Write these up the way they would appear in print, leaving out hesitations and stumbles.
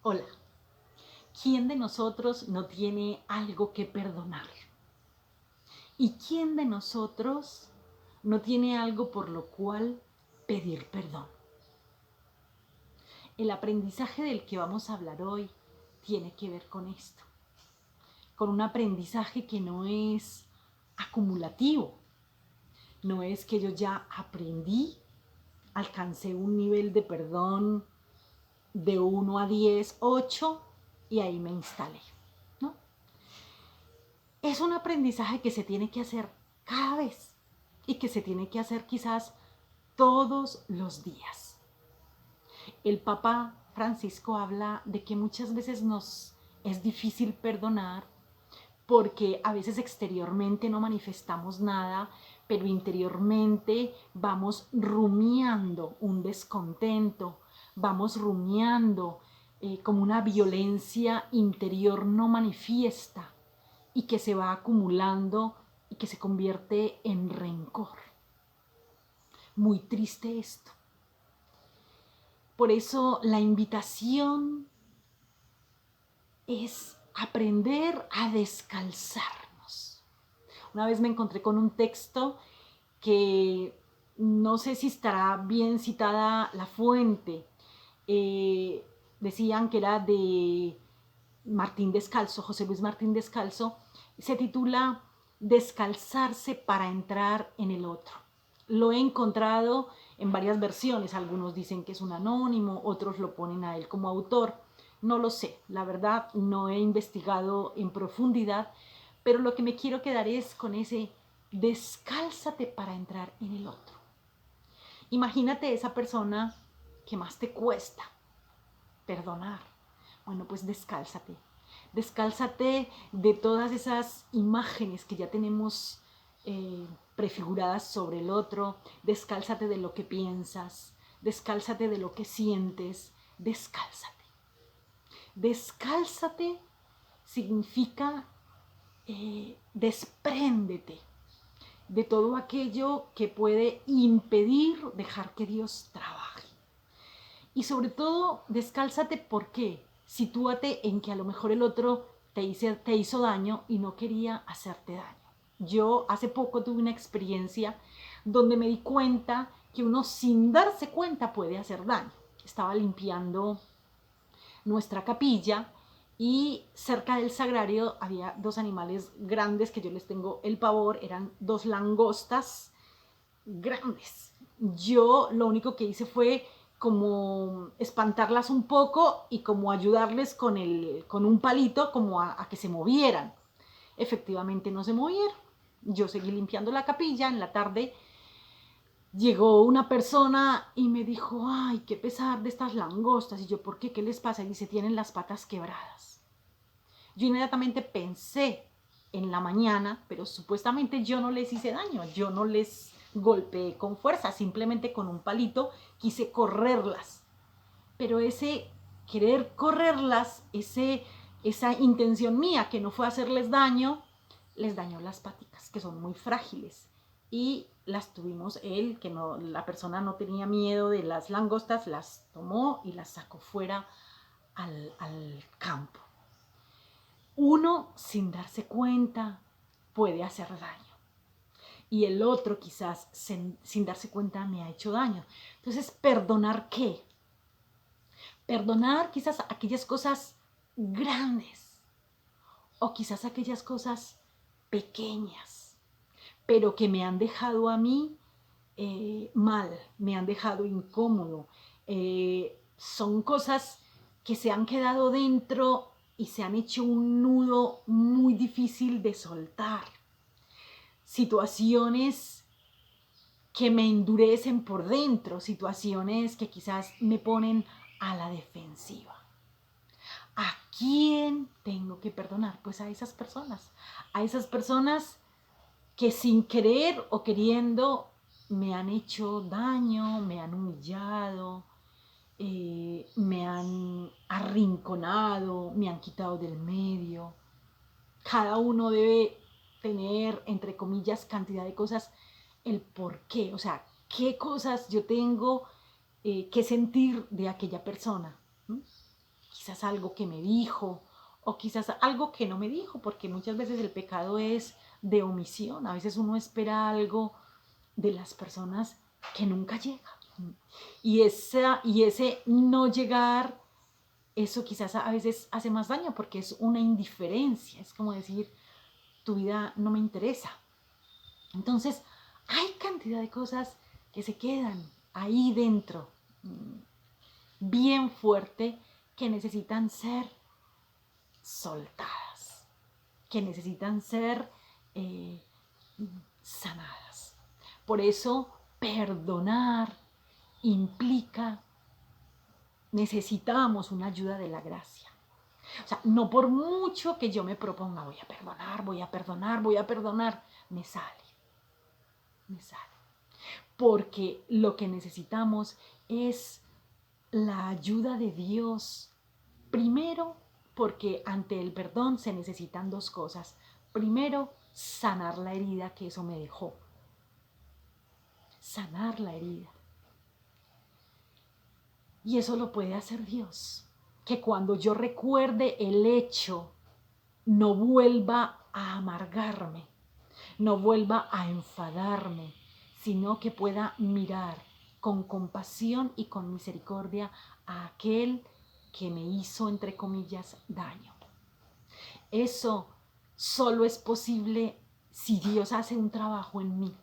Hola, ¿quién de nosotros no tiene algo que perdonar? ¿Y quién de nosotros no tiene algo por lo cual pedir perdón? El aprendizaje del que vamos a hablar hoy tiene que ver con esto, con un aprendizaje que no es acumulativo, no es que yo ya aprendí, alcancé un nivel de perdón de 1 a 10, 8 y ahí me instalé, ¿no? Es un aprendizaje que se tiene que hacer cada vez y que se tiene que hacer quizás todos los días. El Papa Francisco habla de que muchas veces nos es difícil perdonar porque a veces exteriormente no manifestamos nada, pero interiormente vamos rumiando un descontento, vamos rumiando como una violencia interior no manifiesta y que se va acumulando y que se convierte en rencor. Muy triste esto. Por eso la invitación es aprender a descalzarnos. Una vez me encontré con un texto que no sé si estará bien citada la fuente. Decían que era de Martín Descalzo, José Luis Martín Descalzo. Se titula Descalzarse para entrar en el otro. Lo he encontrado en varias versiones, algunos dicen que es un anónimo, otros lo ponen a él como autor. No lo sé, la verdad no he investigado en profundidad, pero lo que me quiero quedar es con ese descálzate para entrar en el otro. Imagínate esa persona que más te cuesta perdonar. Bueno, pues descálzate. Descálzate de todas esas imágenes que ya tenemos prefiguradas sobre el otro. Descálzate de lo que piensas. Descálzate de lo que sientes. Descálzate. Descálzate significa despréndete de todo aquello que puede impedir dejar que Dios trabaje. Y sobre todo, descálzate, ¿por qué? Sitúate en que a lo mejor el otro te hizo daño y no quería hacerte daño. Yo hace poco tuve una experiencia donde me di cuenta que uno sin darse cuenta puede hacer daño. Estaba limpiando nuestra capilla y cerca del sagrario había dos animales grandes que yo les tengo el pavor, eran dos langostas grandes. Yo lo único que hice fue como espantarlas un poco y como ayudarles con un palito como a que se movieran. Efectivamente no se movieron. Yo seguí limpiando la capilla. En la tarde llegó una persona y me dijo, ay, qué pesar de estas langostas. Y yo, ¿por qué? ¿Qué les pasa? Y dice, tienen las patas quebradas. Yo inmediatamente pensé en la mañana, pero supuestamente yo no les hice daño, yo no les golpeé con fuerza, simplemente con un palito quise correrlas. Pero ese querer correrlas, esa intención mía que no fue hacerles daño, les dañó las paticas, que son muy frágiles. Y las tuvimos, que no, la persona no tenía miedo de las langostas, las tomó y las sacó fuera al campo. Uno, sin darse cuenta, puede hacer daño. Y el otro quizás sin darse cuenta me ha hecho daño. Entonces, ¿perdonar qué? Perdonar quizás aquellas cosas grandes o quizás aquellas cosas pequeñas, pero que me han dejado a mí mal, me han dejado incómodo. Son cosas que se han quedado dentro y se han hecho un nudo muy difícil de soltar. Situaciones que me endurecen por dentro, situaciones que quizás me ponen a la defensiva. ¿A quién tengo que perdonar? Pues a esas personas que sin querer o queriendo me han hecho daño, me han humillado, me han arrinconado, me han quitado del medio. Cada uno debe tener, entre comillas, cantidad de cosas, el por qué, o sea, qué cosas yo tengo que sentir de aquella persona. ¿Mm? quizás algo que me dijo o quizás algo que no me dijo, porque muchas veces el pecado es de omisión. A veces uno espera algo de las personas que nunca llega. Y ese no llegar, eso quizás a veces hace más daño porque es una indiferencia. Es como decir, tu vida no me interesa. Entonces, hay cantidad de cosas que se quedan ahí dentro, bien fuerte, que necesitan ser soltadas, que necesitan ser eh, sanadas. Por eso, perdonar implica, necesitamos una ayuda de la gracia. O sea, no por mucho que yo me proponga, voy a perdonar, voy a perdonar, voy a perdonar, me sale. Porque lo que necesitamos es la ayuda de Dios. Primero, porque ante el perdón se necesitan dos cosas. Primero, sanar la herida que eso me dejó. Sanar la herida. Y eso lo puede hacer Dios. Que cuando yo recuerde el hecho, no vuelva a amargarme, no vuelva a enfadarme, sino que pueda mirar con compasión y con misericordia a aquel que me hizo, entre comillas, daño. Eso solo es posible si Dios hace un trabajo en mí.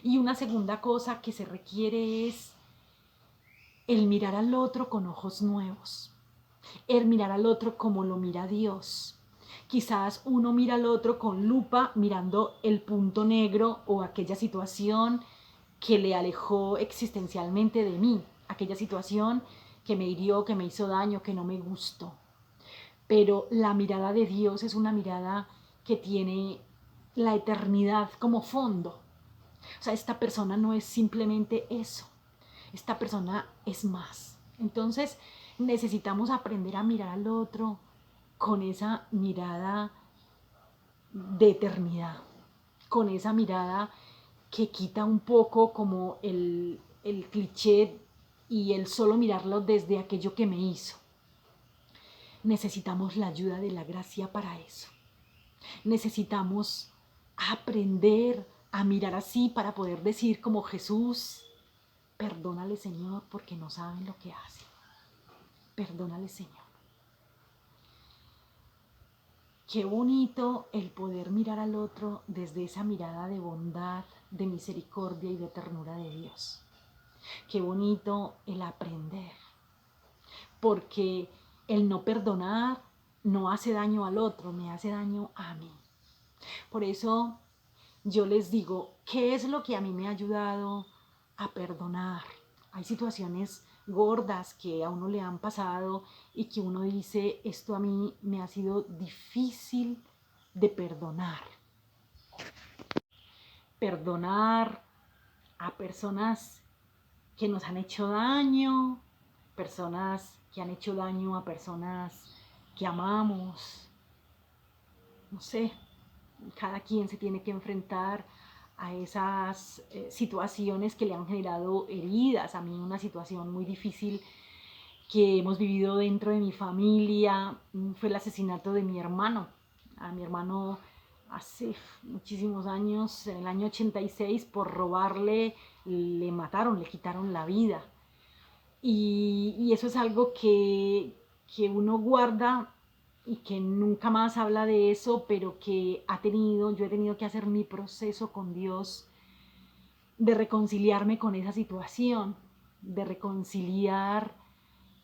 Y una segunda cosa que se requiere es el mirar al otro con ojos nuevos, el mirar al otro como lo mira Dios. Quizás uno mira al otro con lupa, mirando el punto negro o aquella situación que le alejó existencialmente de mí, aquella situación que me hirió, que me hizo daño, que no me gustó. Pero la mirada de Dios es una mirada que tiene la eternidad como fondo. O sea, esta persona no es simplemente eso, esta persona es más. Entonces necesitamos aprender a mirar al otro con esa mirada de eternidad, con esa mirada que quita un poco como el cliché y el solo mirarlo desde aquello que me hizo. Necesitamos la ayuda de la gracia para eso. Necesitamos aprender a mirar así para poder decir como Jesús, perdónale Señor porque no saben lo que hacen. Perdónale Señor. Qué bonito el poder mirar al otro desde esa mirada de bondad, de misericordia y de ternura de Dios. Qué bonito el aprender, porque el no perdonar no hace daño al otro, me hace daño a mí. Por eso yo les digo, ¿qué es lo que a mí me ha ayudado a perdonar? Hay situaciones gordas que a uno le han pasado y que uno dice, esto a mí me ha sido difícil de perdonar. Perdonar a personas que nos han hecho daño, personas que han hecho daño a personas que amamos. No sé, cada quien se tiene que enfrentar a esas situaciones que le han generado heridas. A mí una situación muy difícil que hemos vivido dentro de mi familia fue el asesinato de mi hermano. A mi hermano hace muchísimos años, en el año 86, por robarle, le mataron, le quitaron la vida. Y eso es algo que uno guarda y que nunca más habla de eso, pero que yo he tenido que hacer mi proceso con Dios de reconciliarme con esa situación, de reconciliar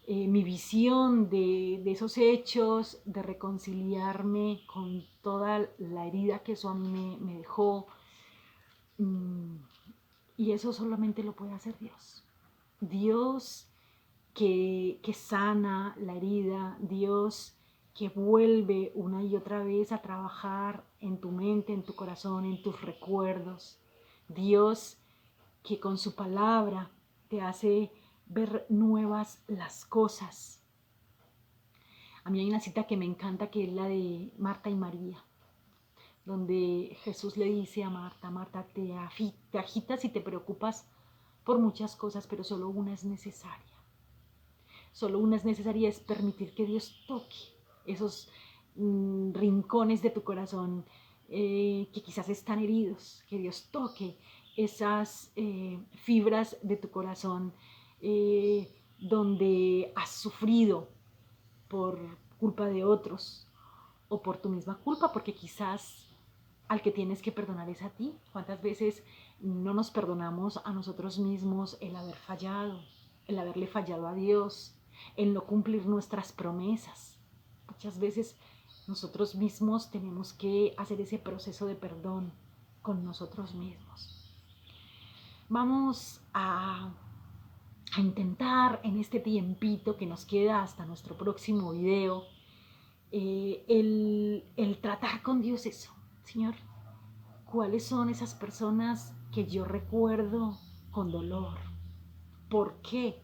mi visión de esos hechos, de reconciliarme con toda la herida que eso a mí me dejó. Y eso solamente lo puede hacer Dios. Dios que sana la herida, Dios que vuelve una y otra vez a trabajar en tu mente, en tu corazón, en tus recuerdos. Dios que con su palabra te hace ver nuevas las cosas. A mí hay una cita que me encanta que es la de Marta y María, donde Jesús le dice a Marta, Marta, te agitas y te preocupas por muchas cosas, pero solo una es necesaria. Solo una es necesaria, es permitir que Dios toque esos rincones de tu corazón que quizás están heridos, que Dios toque esas fibras de tu corazón donde has sufrido por culpa de otros o por tu misma culpa, porque quizás al que tienes que perdonar es a ti. ¿Cuántas veces no nos perdonamos a nosotros mismos el haber fallado, el haberle fallado a Dios, el no cumplir nuestras promesas? Muchas veces nosotros mismos tenemos que hacer ese proceso de perdón con nosotros mismos. Vamos a intentar en este tiempito que nos queda hasta nuestro próximo video, el tratar con Dios eso. Señor, ¿cuáles son esas personas que yo recuerdo con dolor? ¿Por qué?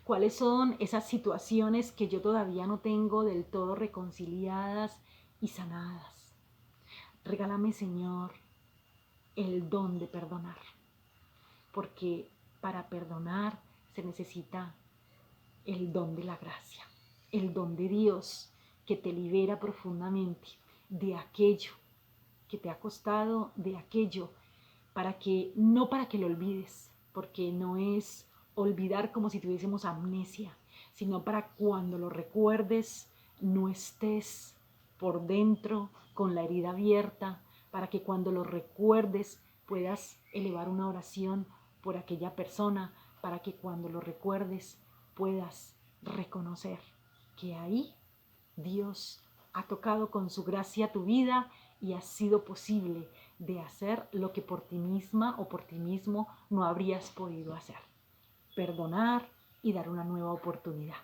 ¿Cuáles son esas situaciones que yo todavía no tengo del todo reconciliadas y sanadas? Regálame, Señor, el don de perdonar, porque para perdonar se necesita el don de la gracia, el don de Dios que te libera profundamente de aquello que te ha costado, de aquello no para que lo olvides, porque no es olvidar como si tuviésemos amnesia, sino para cuando lo recuerdes no estés por dentro con la herida abierta, para que cuando lo recuerdes puedas elevar una oración por aquella persona, para que cuando lo recuerdes puedas reconocer que ahí Dios ha tocado con su gracia tu vida y ha sido posible de hacer lo que por ti misma o por ti mismo no habrías podido hacer. Perdonar y dar una nueva oportunidad.